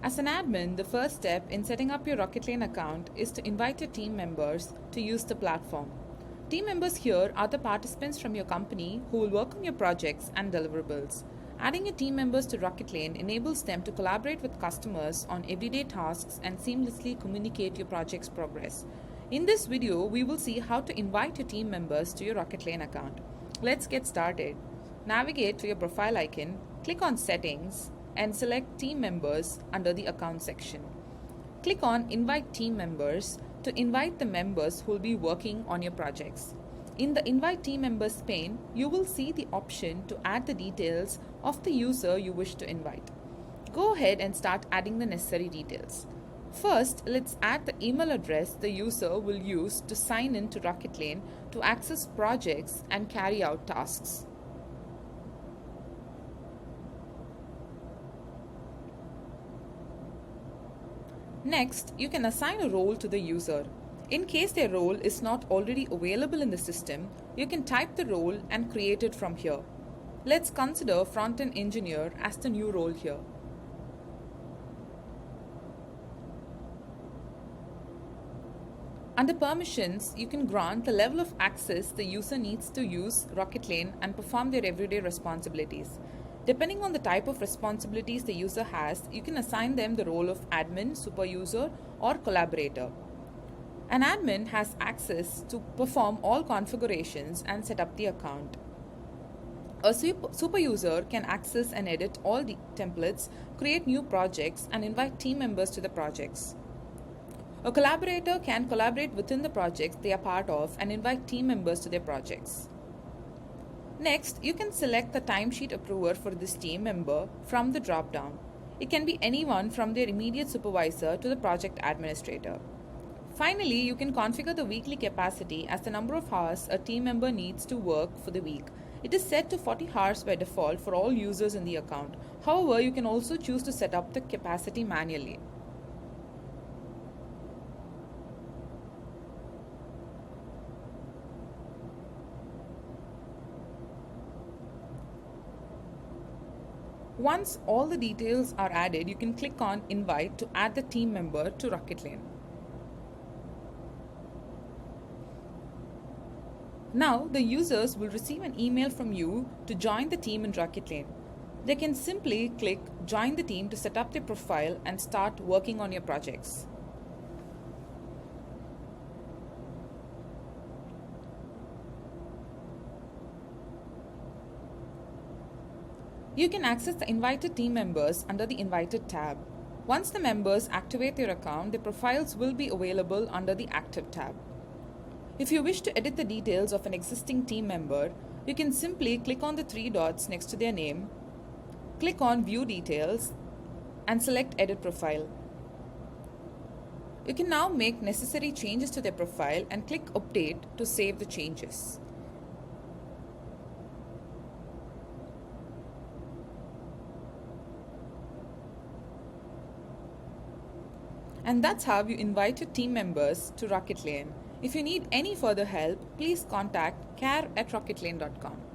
As an admin, the first step in setting up your Rocketlane account is to invite your team members to use the platform. Team members here are the participants from your company who will work on your projects and deliverables. Adding your team members to Rocketlane enables them to collaborate with customers on everyday tasks and seamlessly communicate your project's progress. In this video, we will see how to invite your team members to your Rocketlane account. Let's get started. Navigate to your profile icon, click on Settings, and select Team Members under the Account section. Click on Invite Team Members to invite the members who will be working on your projects. In the Invite Team Members pane, you will see the option to add the details of the user you wish to invite. Go ahead and start adding the necessary details. First, let's add the email address the user will use to sign in to Rocketlane to access projects and carry out tasks. Next, you can assign a role to the user. In case their role is not already available in the system, you can type the role and create it from here. Let's consider front-end engineer as the new role here. Under permissions, you can grant the level of access the user needs to use Rocketlane and perform their everyday responsibilities. Depending on the type of responsibilities the user has, you can assign them the role of admin, super user, or collaborator. An admin has access to perform all configurations and set up the account. A super user can access and edit all the templates, create new projects, and invite team members to the projects. A collaborator can collaborate within the projects they are part of and invite team members to their projects. Next, you can select the timesheet approver for this team member from the drop-down. It can be anyone from their immediate supervisor to the project administrator. Finally, you can configure the weekly capacity as the number of hours a team member needs to work for the week. It is set to 40 hours by default for all users in the account. However, you can also choose to set up the capacity manually. Once all the details are added, you can click on Invite to add the team member to Rocketlane. Now, the users will receive an email from you to join the team in Rocketlane. They can simply click Join the team to set up their profile and start working on your projects. You can access the invited team members under the Invited tab. Once the members activate their account, their profiles will be available under the Active tab. If you wish to edit the details of an existing team member, you can simply click on the three dots next to their name, click on View Details, and select Edit Profile. You can now make necessary changes to their profile and click Update to save the changes. And that's how you invite your team members to Rocketlane. If you need any further help, please contact care@rocketlane.com.